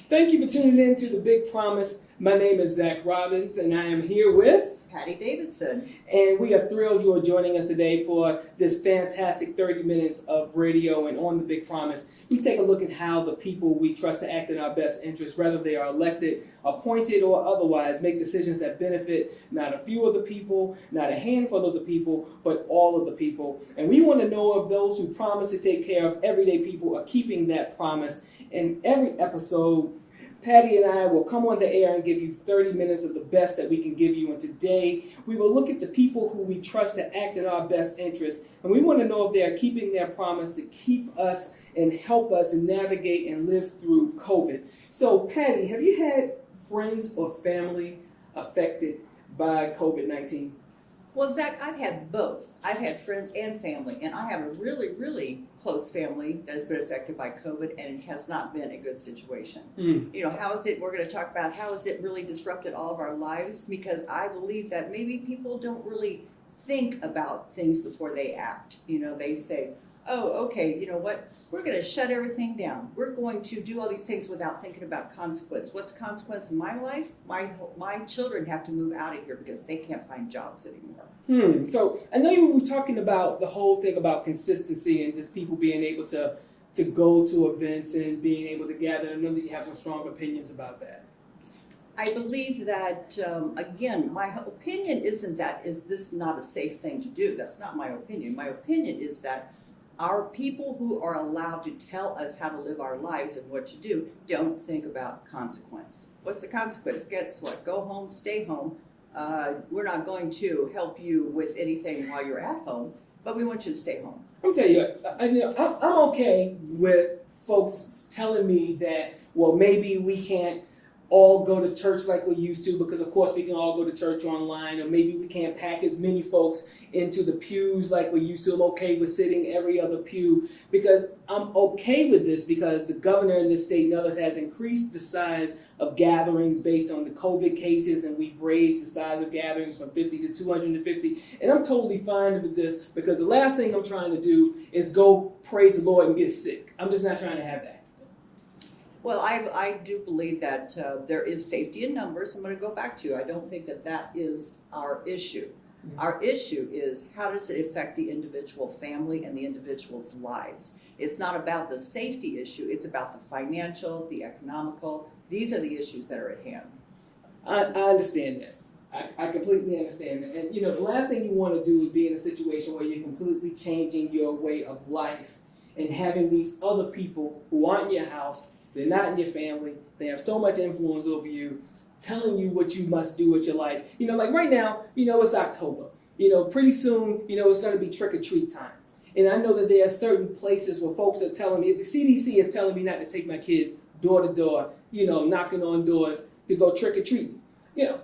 Thank you for tuning in to The Big Promise. My name is Zach Robbins, and I am here with Patty Davidson. and we are thrilled you are joining us today for this fantastic 30 minutes of radio and on The Big Promise. We take a look at how the people we trust to act in our best interest, whether they are elected, appointed, or otherwise, make decisions that benefit not a few of the people, not a handful of the people, but all of the people. And we want to know if those who promise to take care of everyday people are keeping that promise. In every episode, Patty and I will come on the air and give you 30 minutes of the best that we can give you. And today, we will look at the people who we trust to act in our best interest. And we want to know if they are keeping their promise to keep us and help us navigate and live through COVID. So, Patty, have you had friends or family affected by COVID-19? Well, Zach, I've had both. I've had friends and family, and I have a really, really close family that has been affected by COVID, and it has not been a good situation. You know, how is it, we're going to talk about how has it really disrupted all of our lives, because I believe that maybe people don't really think about things before they act. You know, they say, oh, okay, you know what, we're going to shut everything down. We're going to do all these things without thinking about consequence. What's the consequence in my life? My children have to move out of here because they can't find jobs anymore. So I know you were talking about the whole thing about consistency and just people being able to go to events and being able to gather. I know that you have some strong opinions about that. I believe that, again, my opinion isn't that is this not a safe thing to do. That's not my opinion. My opinion is that our people who are allowed to tell us how to live our lives and what to do don't think about consequence. What's the consequence? Guess what? Go home, stay home. We're not going to help you with anything while you're at home, but we want you to stay home. I'm telling you, I'm okay with folks telling me that, well, maybe we can't all go to church like we used to, because of course we can all go to church online, or maybe we can't pack as many folks into the pews like we used to. I'm okay with sitting every other pew, because I'm okay with this because the governor in this state and others has increased the size of gatherings based on the COVID cases, and we've raised the size of gatherings from 50 to 250, and I'm totally fine with this, because the last thing I'm trying to do is go praise the Lord and get sick. I'm just not trying to have that. Well, I do believe that there is safety in numbers. I'm going to go back to, I don't think that that is our issue. Our issue is, how does it affect the individual family and the individual's lives? It's not about the safety issue. It's about the financial, the economical. These are the issues that are at hand. I understand that. I completely understand that. And, you know, the last thing you want to do is be in a situation where you're completely changing your way of life and having these other people who aren't in your house, they're not in your family, they have so much influence over you, telling you what you must do with your life. You know, like right now, you know, it's October. You know, pretty soon, you know, it's going to be trick-or-treat time. And I know that there are certain places where folks are telling me, the CDC is telling me not to take my kids door to door, you know, knocking on doors to go trick-or-treating. You know,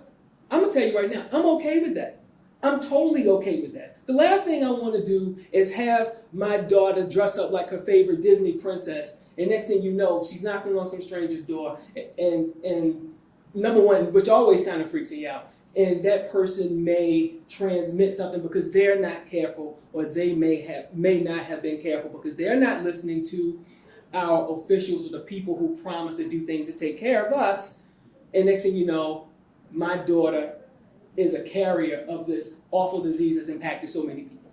I'm going to tell you right now, I'm okay with that. I'm totally okay with that. The last thing I want to do is have my daughter dress up like her favorite Disney princess, and next thing you know, she's knocking on some stranger's door, and number one, which always kind of freaks me out, and that person may transmit something because they're not careful, or they may not have been careful because they're not listening to our officials or the people who promise to do things to take care of us, and next thing you know, my daughter is a carrier of this awful disease that's impacted so many people.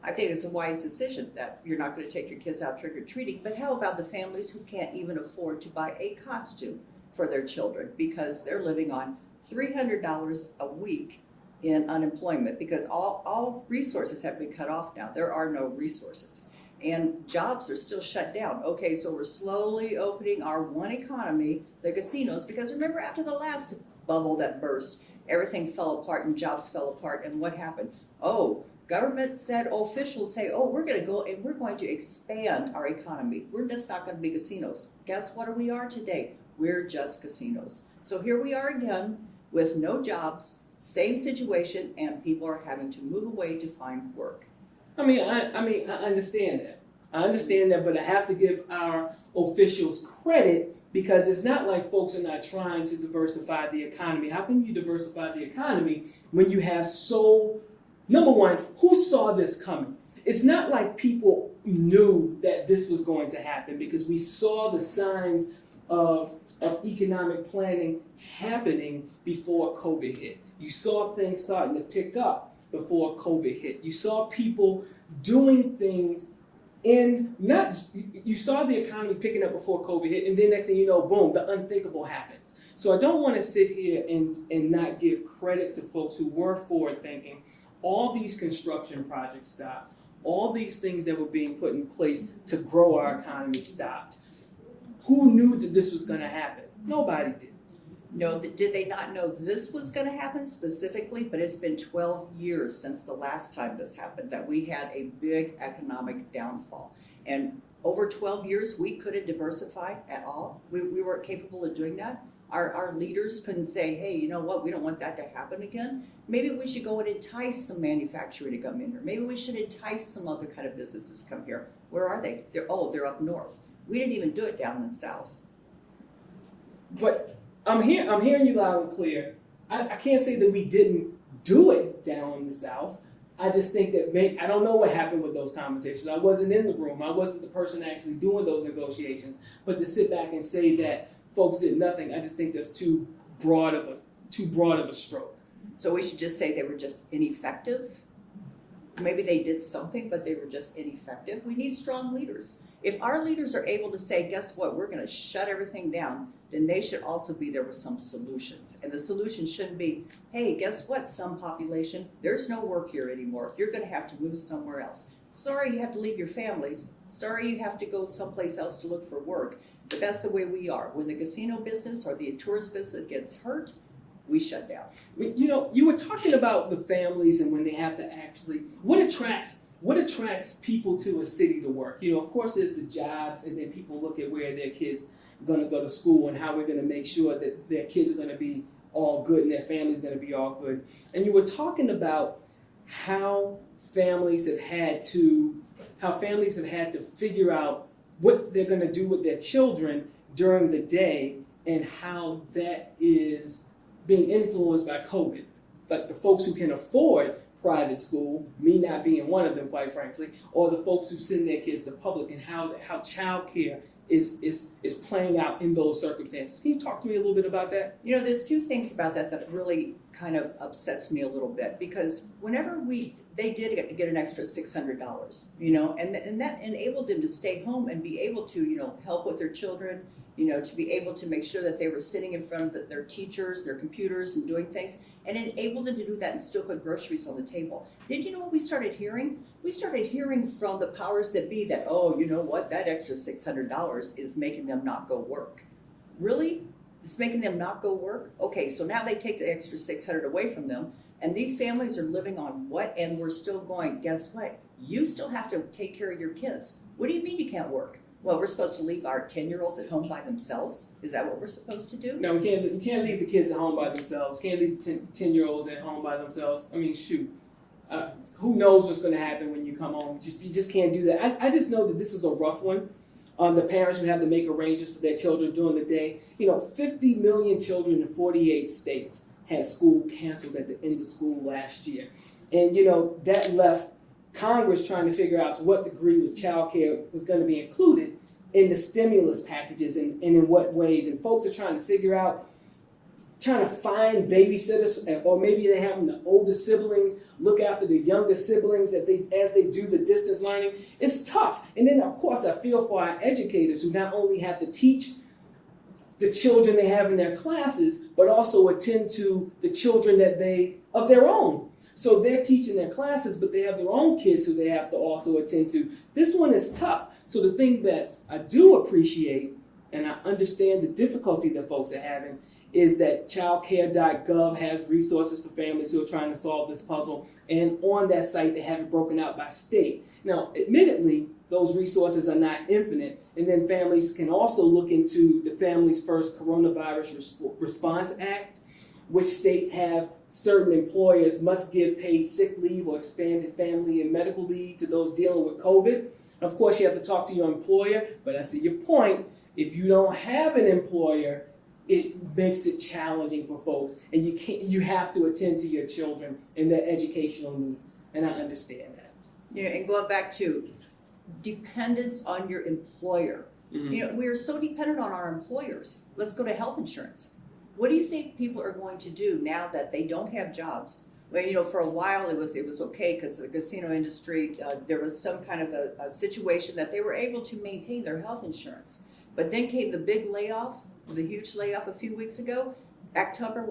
I think it's a wise decision that you're not going to take your kids out trick-or-treating, but how about the families who can't even afford to buy a costume for their children because they're living on $300 a week in unemployment, because all resources have been cut off now. There are no resources, and jobs are still shut down. Okay, so we're slowly opening our one economy, the casinos, because remember, after the last bubble that burst, everything fell apart and jobs fell apart, and what happened? Oh, government said, officials say, oh, we're going to go and we're going to expand our economy. We're just not going to be casinos. Guess what we are today? We're just casinos. So here we are again with no jobs, same situation, and people are having to move away to find work. I understand that. I understand that, but I have to give our officials credit, because it's not like folks are not trying to diversify the economy. How can you diversify the economy when you have number one, who saw this coming? It's not like people knew that this was going to happen, because we saw the signs of of economic planning happening before COVID hit. You saw things starting to pick up before COVID hit. You saw people doing things you saw the economy picking up before COVID hit, and then next thing you know, boom, the unthinkable happens. So I don't want to sit here and not give credit to folks who were forward thinking. All these construction projects stopped. All these things that were being put in place to grow our economy stopped. Who knew that this was going to happen? Nobody did. No, did they not know this was going to happen specifically? But it's been 12 years since the last time this happened that we had a big economic downfall. And over 12 years, we couldn't diversify at all. We weren't capable of doing that. Our leaders couldn't say, hey, you know what, we don't want that to happen again. Maybe we should go and entice some manufacturing to come in here. Maybe we should entice some other kind of businesses to come here. Where are they? They're up north. We didn't even do it down in the south. But I'm hearing you loud and clear. I can't say that we didn't do it down in the South. I just think that I don't know what happened with those conversations. I wasn't in the room. I wasn't the person actually doing those negotiations. But to sit back and say that folks did nothing, I just think that's too broad of a stroke. So we should just say they were just ineffective. Maybe they did something, but they were just ineffective. We need strong leaders. If our leaders are able to say, guess what, we're going to shut everything down, then they should also be there with some solutions. And the solution shouldn't be, hey, guess what, some population, there's no work here anymore. You're going to have to move somewhere else. Sorry you have to leave your families. Sorry you have to go someplace else to look for work. But that's the way we are. When the casino business or the tourist business gets hurt, we shut down. You know, you were talking about the families and when they have to actually, what attracts people to a city to work? You know, of course, there's the jobs, and then people look at where their kids are going to go to school and how we're going to make sure that their kids are going to be all good and their family's going to be all good. And you were talking about how families have had to figure out what they're going to do with their children during the day and how that is being influenced by COVID. But the folks who can afford private school, me not being one of them, quite frankly, or the folks who send their kids to public, and how child care is playing out in those circumstances. Can you talk to me a little bit about that? You know, there's two things about that really kind of upsets me a little bit, because whenever they did get an extra $600, you know, and that enabled them to stay home and be able to, you know, help with their children, you know, to be able to make sure that they were sitting in front of their teachers, their computers, and doing things, and enabled them to do that and still put groceries on the table. Did you know what we started hearing? We started hearing from the powers that be that, oh, you know what, that extra $600 is making them not go work. Really? It's making them not go work? Okay, so now they take the extra $600 away from them, and these families are living on what? And we're still going, guess what? You still have to take care of your kids. What do you mean you can't work? Well, we're supposed to leave our 10-year-olds at home by themselves? Is that what we're supposed to do? No, we can't leave the kids at home by themselves. Can't leave the 10-year-olds at home by themselves. I mean, shoot. Who knows what's going to happen when you come home? You just can't do that. I just know that this is a rough one. The parents who have to make arrangements for their children during the day. You know, 50 million children in 48 states had school canceled at the end of school last year. And, you know, that left Congress trying to figure out to what degree was child care was going to be included in the stimulus packages and in what ways. And folks are trying to find babysitters, or maybe they have the older siblings look after the younger siblings as they do the distance learning. It's tough. And then, of course, I feel for our educators who not only have to teach the children they have in their classes, but also attend to the children of their own. So they're teaching their classes, but they have their own kids who they have to also attend to. This one is tough. So the thing that I do appreciate, and I understand the difficulty that folks are having, is that childcare.gov has resources for families who are trying to solve this puzzle. And on that site, they have it broken out by state. Now, admittedly, those resources are not infinite. And then families can also look into the Families First Coronavirus Response Act, which states have certain employers must give paid sick leave or expanded family and medical leave to those dealing with COVID. And of course, you have to talk to your employer, but I see your point. If you don't have an employer, it makes it challenging for folks, and you have to attend to your children and their educational needs, and I understand that. Yeah, and going back to dependence on your employer. We are so dependent on our employers. Let's go to health insurance. What do you think people are going to do now that they don't have jobs? Well, for a while it was okay because the casino industry, there was some kind of a situation that they were able to maintain their health insurance. But then came the big layoff, the huge layoff a few weeks ago. October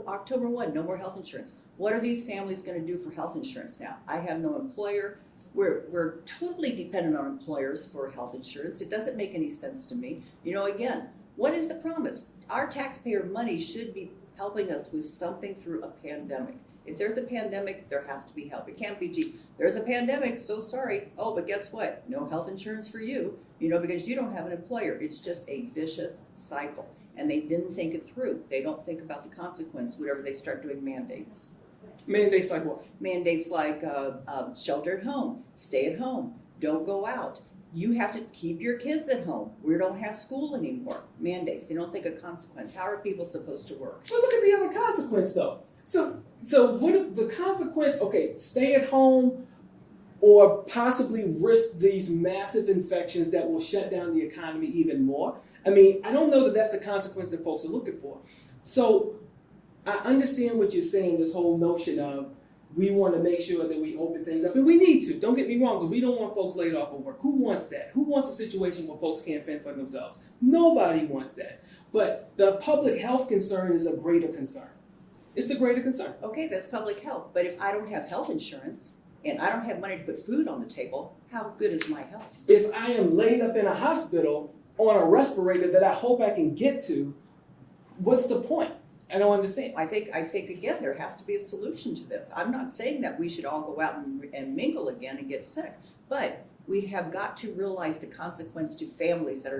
1, no more health insurance. What are these families going to do for health insurance now? I have no employer. We're totally dependent on employers for health insurance. It doesn't make any sense to me. Again, what is the promise? Our taxpayer money should be helping us with something through a pandemic. If there's a pandemic, there has to be help. It can't be, gee, there's a pandemic, so sorry. Oh, but guess what? No health insurance for you, because you don't have an employer. It's just a vicious cycle. And they didn't think it through. They don't think about the consequence whenever they start doing mandates. Mandates like what? Mandates like shelter at home, stay at home, don't go out. You have to keep your kids at home. We don't have school anymore. Mandates. They don't think of consequence. How are people supposed to work? Well, look at the other consequence, though. So what if the consequence? Okay, stay at home, or possibly risk these massive infections that will shut down the economy even more. I mean, I don't know that that's the consequence that folks are looking for. So I understand what you're saying. This whole notion of we want to make sure that we open things up, and we need to. Don't get me wrong, because we don't want folks laid off of work. Who wants that? Who wants a situation where folks can't fend for themselves? Nobody wants that. But the public health concern is a greater concern. It's a greater concern. Okay, that's public health. But if I don't have health insurance and I don't have money to put food on the table, how good is my health? If I am laid up in a hospital on a respirator that I hope I can get to, what's the point? I don't understand. I think again, there has to be a solution to this. I'm not saying that we should all go out and mingle again and get sick, but we have got to realize the consequence to families that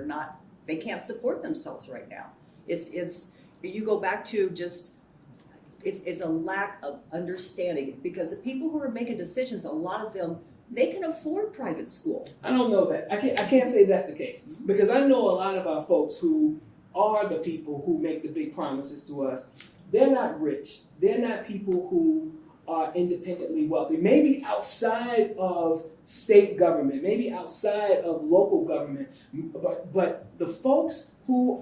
they can't support themselves right now. You go back to just, it's a lack of understanding, because the people who are making decisions, a lot of them, they can afford private school. I don't know that. I can't say that's the case, because I know a lot of our folks who are the people who make the big promises to us. They're not rich. They're not people who are independently wealthy. Maybe outside of state government, maybe outside of local government, but the folks who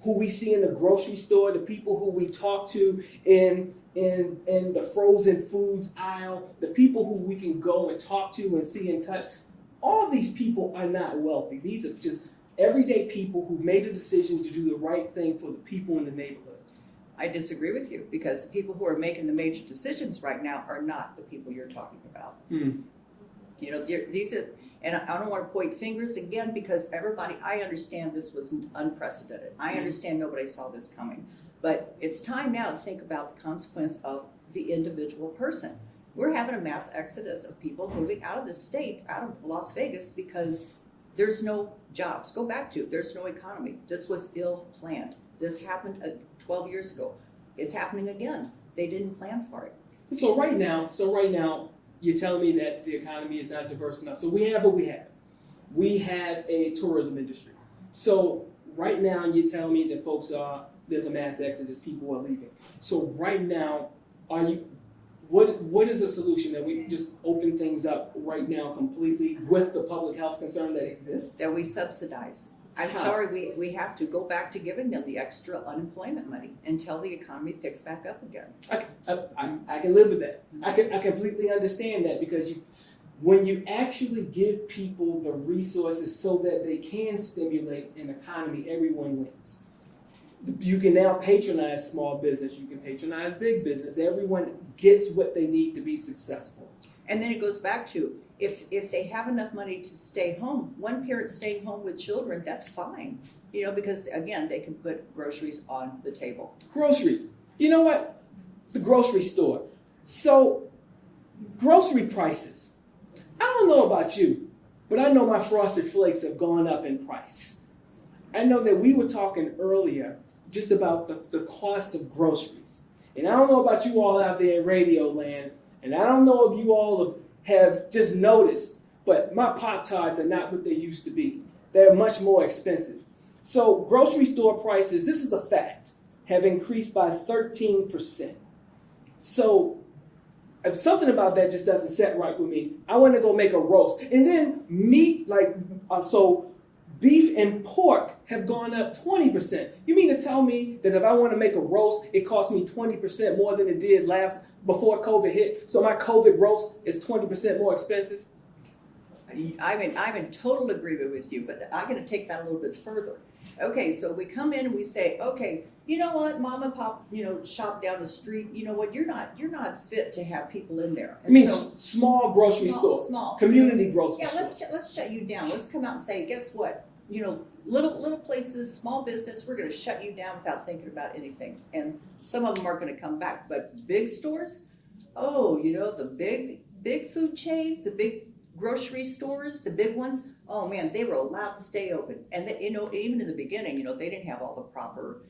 we see in the grocery store, the people who we talk to in the frozen foods aisle, the people who we can go and talk to and see and touch, all these people are not wealthy. These are just everyday people who made a decision to do the right thing for the people in the neighborhoods. I disagree with you, because the people who are making the major decisions right now are not the people you're talking about. These are, and I don't want to point fingers again, because I understand this was unprecedented. I understand nobody saw this coming. But it's time now to think about the consequence of the individual person. We're having a mass exodus of people moving out of the state, out of Las Vegas, because there's no jobs. Go back to, there's no economy. This was ill planned. This happened 12 years ago. It's happening again. They didn't plan for it. So right now, you're telling me that the economy is not diverse enough. So we have what we have. We have a tourism industry. So right now, you're telling me that there's a mass exodus, people are leaving. So right now, what is the solution, that we just open things up right now completely with the public health concern that exists? That we subsidize. I'm sorry, we have to go back to giving them the extra unemployment money until the economy picks back up again. I can live with that. I completely understand that, because when you actually give people the resources so that they can stimulate an economy, everyone wins. You can now patronize small business. You can patronize big business. Everyone gets what they need to be successful. And then it goes back to, if they have enough money to stay home, one parent staying home with children, that's fine. Because again, they can put groceries on the table. Groceries. You know what? The grocery store. So, grocery prices. I don't know about you, but I know my Frosted Flakes have gone up in price. I know that we were talking earlier just about the cost of groceries. And I don't know about you all out there in radio land, and I don't know if you all have just noticed, but my Pop-Tarts are not what they used to be. They're much more expensive. So grocery store prices, this is a fact, have increased by 13%. So if something about that just doesn't set right with me, I want to go make a roast. And then meat, so Beef and pork have gone up 20%. You mean to tell me that if I want to make a roast, it costs me 20% more than it did before COVID hit? So my COVID roast is 20% more expensive? I'm in total agreement with you, but I'm going to take that a little bit further. Okay, so we come in and we say, okay, you know what, mom and pop, shop down the street. You know what, you're not fit to have people in there. And small grocery store, small community grocery store. Let's shut you down. Let's come out and say, guess what? Little places, small business, we're going to shut you down without thinking about anything. And some of them are going to come back, but big stores, the big food chains, the big grocery stores, the big ones, oh man, they were allowed to stay open. And even in the beginning, they didn't have all the proper,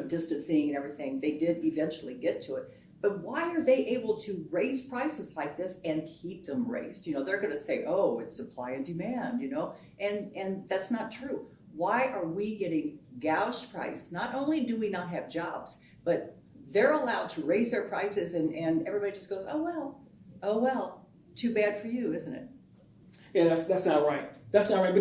distancing and everything. They did eventually get to it. But why are they able to raise prices like this and keep them raised? They're going to say, oh, it's supply and demand, and that's not true. Why are we getting gouged price? Not only do we not have jobs, but they're allowed to raise their prices and everybody just goes, oh well. Too bad for you, isn't it? Yeah, that's not right. That's not right.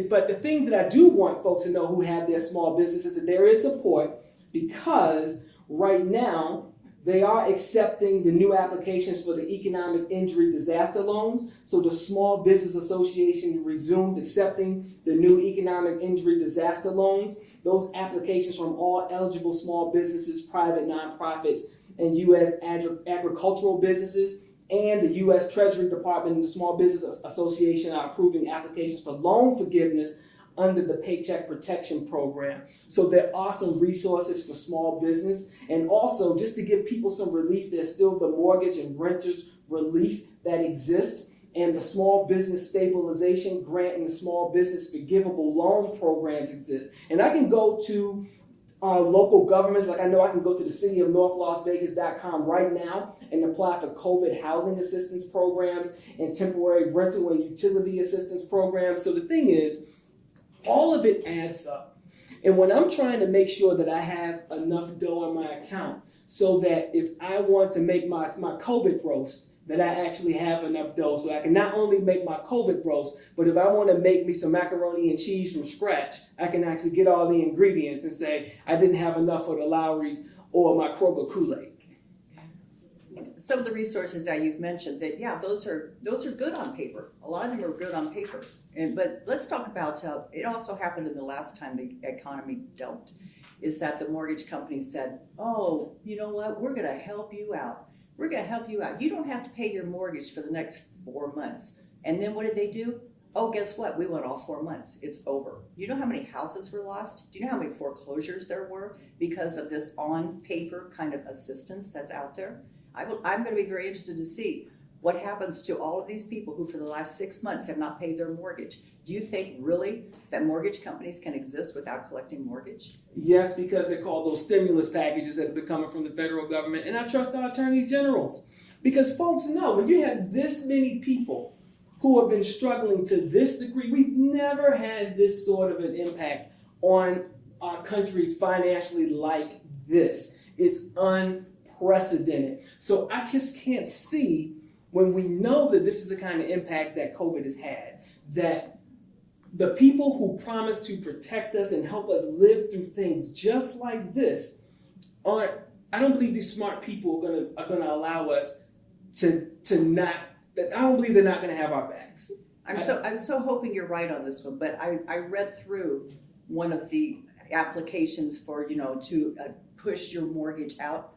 But the thing that I do want folks to know who have their small businesses is that there is support, because right now they are accepting the new applications for the economic injury disaster loans. So the Small Business Association resumed accepting the new economic injury disaster loans. Those applications from all eligible small businesses, private nonprofits, and U.S. agricultural businesses, and the U.S. Treasury Department and the Small Business Association are approving applications for loan forgiveness under the Paycheck Protection Program. So there are some resources for small business. And also, just to give people some relief, there's still the mortgage and renters relief that exists, and the Small Business Stabilization Grant and the Small Business Forgivable Loan programs exist. And I can go to local governments, like I know I can go to the city of northlasvegas.com right now and apply for COVID housing assistance programs and temporary rental and utility assistance programs. So the thing is, all of it adds up. And when I'm trying to make sure that I have enough dough in my account so that if I want to make my COVID roast, that I actually have enough dough so I can not only make my COVID roast, but if I want to make me some macaroni and cheese from scratch, I can actually get all the ingredients and say I didn't have enough for the Lowry's or my Kroger Kool-Aid. Some of the resources that you've mentioned, that those are good on paper. A lot of them are good on paper. But let's talk about it also happened in the last time the economy dumped, is that the mortgage company said, oh, you know what, we're going to help you out. We're going to help you out. You don't have to pay your mortgage for the next 4 months. And then what did they do? Oh, guess what? We went all 4 months. It's over. You know how many houses were lost? Do you know how many foreclosures there were because of this on-paper kind of assistance that's out there? I'm going to be very interested to see what happens to all of these people who for the last 6 months have not paid their mortgage. Do you think really that mortgage companies can exist without collecting mortgage? Yes, because they're called those stimulus packages that have been coming from the federal government. And I trust our attorneys generals. Because folks know when you have this many people who have been struggling to this degree, we've never had this sort of an impact on our country financially like this. It's unprecedented. So I just can't see, when we know that this is the kind of impact that COVID has had, that the people who promise to protect us and help us live through things just like this I don't believe these smart people are gonna allow us to not, I don't believe they're not gonna have our backs. I'm so hoping you're right on this one, but I read through one of the applications for, to push your mortgage out.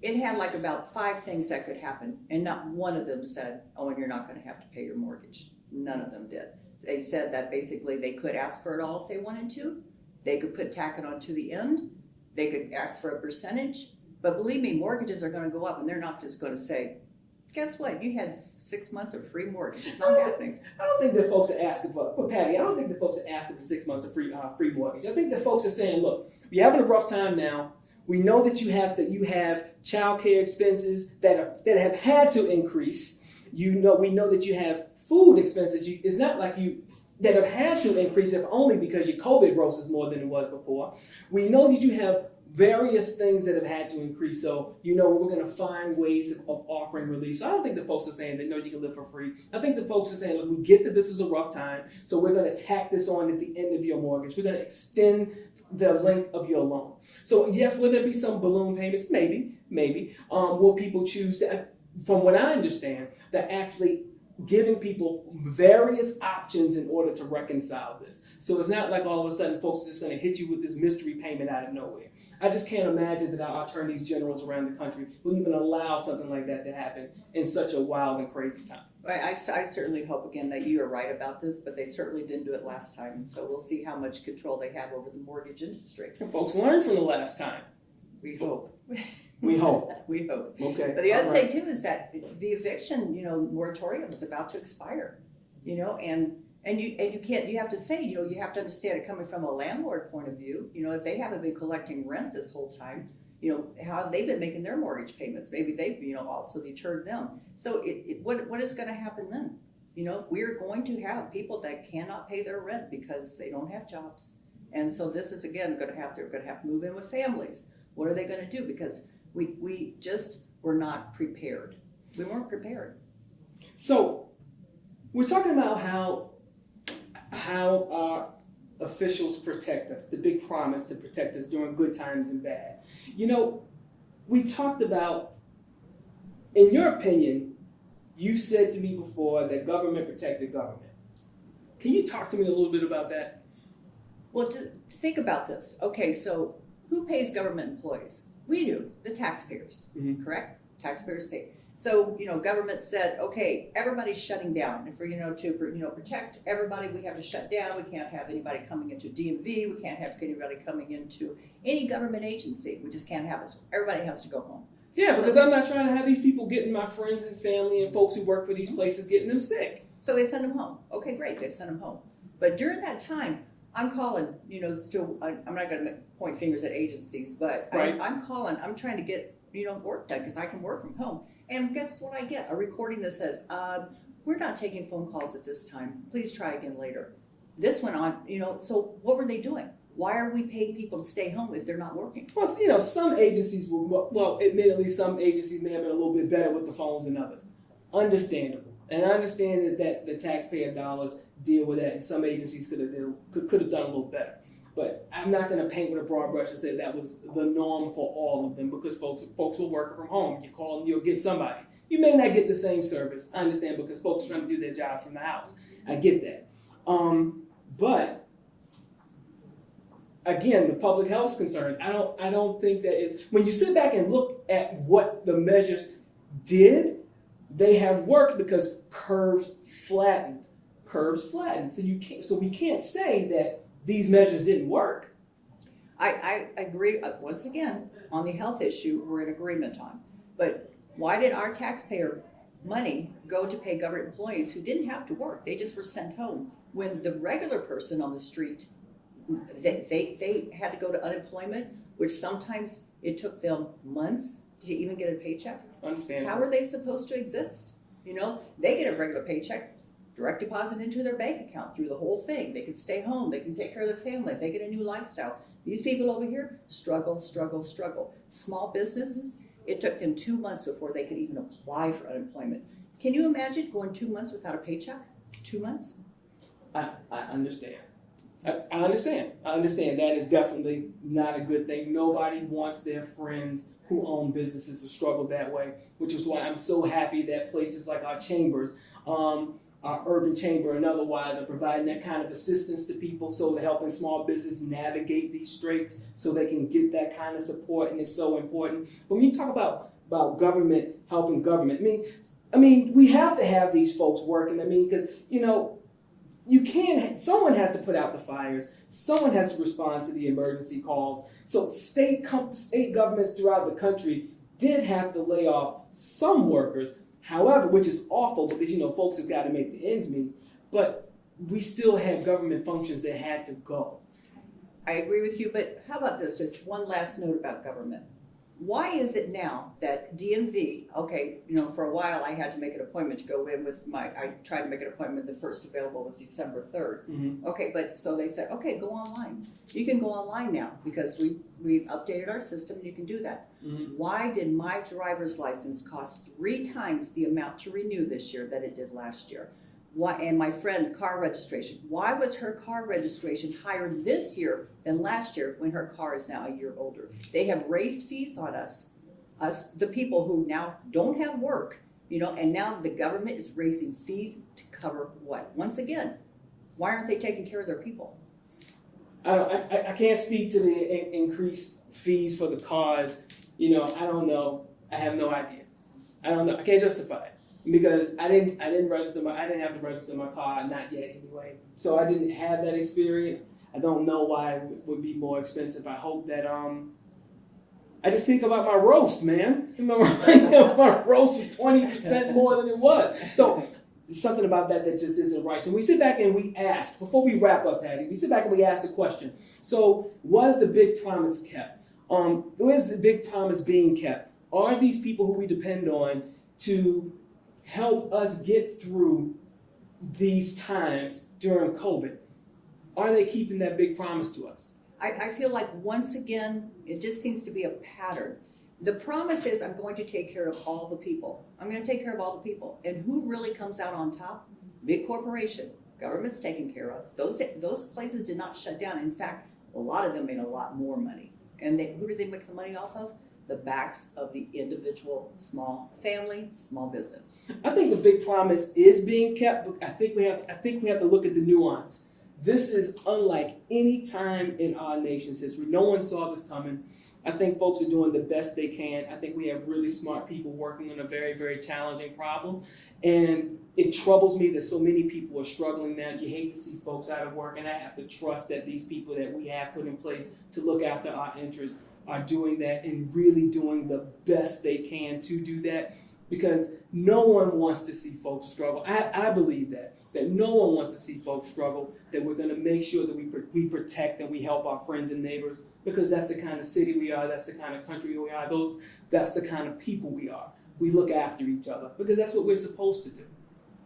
It had like about 5 things that could happen, and not one of them said, oh, and you're not going to have to pay your mortgage. None of them did. They said that basically they could ask for it all if they wanted to. They could tack it on to the end. They could ask for a percentage. But believe me, mortgages are going to go up, and they're not just going to say, guess what? You had 6 months of free mortgage. It's not happening. I don't think that folks are asking for, Patty, I don't think that folks are asking for 6 months of free mortgage. I think that folks are saying, look, you're having a rough time now. We know that you have child care expenses that have had to increase. We know that you have food expenses. It's not like that have had to increase, if only because your COVID roast is more than it was before. We know that you have various things that have had to increase. So, we're going to find ways of offering relief. So I don't think the folks are saying that, no, you can live for free. I think the folks are saying, look, we get that this is a rough time, so we're going to tack this on at the end of your mortgage. We're going to extend the length of your loan. So yes, will there be some balloon payments? Maybe. Will people choose to, from what I understand, that actually giving people various options in order to reconcile this. So it's not like all of a sudden folks are just going to hit you with this mystery payment out of nowhere. I just can't imagine that our attorneys generals around the country will even allow something like that to happen in such a wild and crazy time. I certainly hope, again, that you are right about this, but they certainly didn't do it last time. And so we'll see how much control they have over the mortgage industry. And folks learned from the last time. We hope. We hope. We hope. Okay. But the other thing too is that the eviction, moratorium is about to expire, and you can't, you have to say, you have to understand it coming from a landlord point of view. If they haven't been collecting rent this whole time, how have they been making their mortgage payments? Maybe they've, also deterred them. So what is going to happen then? We're going to have people that cannot pay their rent because they don't have jobs. And so this is, again, they're going to have to move in with families. What are they going to do? Because we just were not prepared. We weren't prepared. So we're talking about how our officials protect us, the big promise to protect us during good times and bad. We talked about, in your opinion, you said to me before that government protected government. Can you talk to me a little bit about that? Well, think about this. Okay, so who pays government employees? We do, the taxpayers, correct? Taxpayers pay. So, government said, okay, everybody's shutting down. And for, to protect everybody, we have to shut down. We can't have anybody coming into DMV. We can't have anybody coming into any government agency. We just can't have it. So everybody has to go home. Yeah, because I'm not trying to have these people getting my friends and family and folks who work for these places, getting them sick. So they send them home. Okay, great, they send them home. But during that time, I'm calling, still, I'm not going to point fingers at agencies, but right. I'm calling, I'm trying to get, work done because I can work from home. And guess what I get? A recording that says, we're not taking phone calls at this time. Please try again later. This went on, so what were they doing? Why are we paying people to stay home if they're not working? Well, some agencies were, admittedly, some agencies may have been a little bit better with the phones than others. Understandable. And I understand that the taxpayer dollars deal with that, and some agencies could have done a little better. But I'm not going to paint with a broad brush and say that was the norm for all of them, because folks will work from home. You call and you'll get somebody. You may not get the same service. I understand, because folks are trying to do their job from the house. I get that. But again, the public health concern, I don't think that is, when you sit back and look at what the measures did, they have worked because curves flattened. So we can't say that these measures didn't work. I agree, once again, on the health issue, we're in agreement on. But why did our taxpayer money go to pay government employees who didn't have to work? They just were sent home. When the regular person on the street, they had to go to unemployment, which sometimes it took them months to even get a paycheck. Understand? How are they supposed to exist? They get a regular paycheck, direct deposit into their bank account through the whole thing. They can stay home. They can take care of their family. They get a new lifestyle. These people over here struggle. Small businesses, it took them 2 months before they could even apply for unemployment. Can you imagine going 2 months without a paycheck? 2 months? I understand. I understand. That is definitely not a good thing. Nobody wants their friends who own businesses to struggle that way, which is why I'm so happy that places like our chambers, our urban chamber and otherwise, are providing that kind of assistance to people, so to helping small business navigate these straits so they can get that kind of support, and it's so important. But when you talk about government helping government, I mean, we have to have these folks working. Because someone has to put out the fires. Someone has to respond to the emergency calls. So state governments throughout the country did have to lay off some workers. However, which is awful, because folks have got to make the ends meet. But we still had government functions that had to go. I agree with you, but how about this? Just one last note about government. Why is it now that DMV, okay, you know, for a while I had to make an appointment to go in with I tried to make an appointment, the first available was December 3rd. Mm-hmm. Okay, but so they said, okay, go online. You can go online now because we've updated our system and you can do that. Mm-hmm. Why did my driver's license cost 3 times the amount to renew this year that it did last year? Why, and my friend, car registration, why was her car registration higher this year than last year when her car is now a year older? They have raised fees on us, the people who now don't have work, you know, and now the government is raising fees to cover what? Once again, why aren't they taking care of their people? I can't speak to the increased fees for the cars. You know, I don't know. I have no idea. I don't know. I can't justify it because I didn't register I didn't have to register my car, not yet anyway. So I didn't have that experience. I don't know why it would be more expensive. I hope that I just think about my roast, man. Remember, my roast was 20% more than it was. So there's something about that just isn't right. So we sit back and we ask, before we wrap up, Patty, we sit back and we ask the question. So was the big promise kept? Is the big promise being kept? Are these people who we depend on to help us get through these times during COVID? Are they keeping that big promise to us? I feel like once again, it just seems to be a pattern. The promise is I'm going to take care of all the people. I'm going to take care of all the people. And who really comes out on top? Big corporation. Government's taken care of. Those places did not shut down. In fact, a lot of them made a lot more money. And who do they make the money off of? The backs of the individual small family, small business. I think the big promise is being kept, but I think we have to look at the nuance. This is unlike any time in our nation's history. No one saw this coming. I think folks are doing the best they can. I think we have really smart people working on a very, very challenging problem. And it troubles me that so many people are struggling now. You hate to see folks out of work, and I have to trust that these people that we have put in place to look after our interests are doing that and really doing the best they can to do that, because no one wants to see folks struggle. I believe that no one wants to see folks struggle, that we're going to make sure that we protect and we help our friends and neighbors, because that's the kind of city we are, that's the kind of country we are, that's the kind of people we are. We look after each other because that's what we're supposed to do.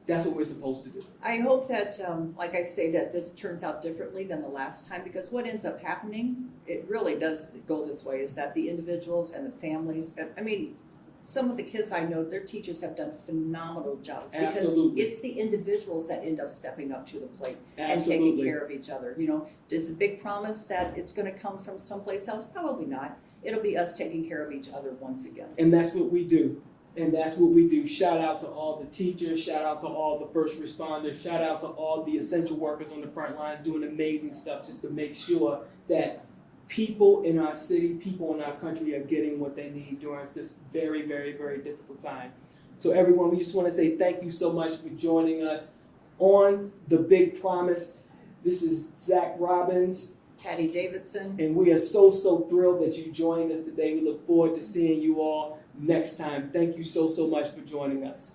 That's what we're supposed to do. I hope that, like I say, that this turns out differently than the last time, because what ends up happening, it really does go this way, is that the individuals and the families, I mean, some of the kids I know, their teachers have done phenomenal jobs. Absolutely. Because it's the individuals that end up stepping up to the plate and Absolutely. taking care of each other. You know, is the big promise that it's going to come from someplace else? Probably not. It'll be us taking care of each other once again. And that's what we do. And that's what we do. Shout out to all the teachers. Shout out to all the first responders. Shout out to all the essential workers on the front lines doing amazing stuff just to make sure that people in our city, people in our country are getting what they need during this very, very, very difficult time. So everyone, we just want to say thank you so much for joining us on The Big Promise. This is Zach Robbins. Patty Davidson. And we are so thrilled that you joined us today. We look forward to seeing you all next time. Thank you so much for joining us.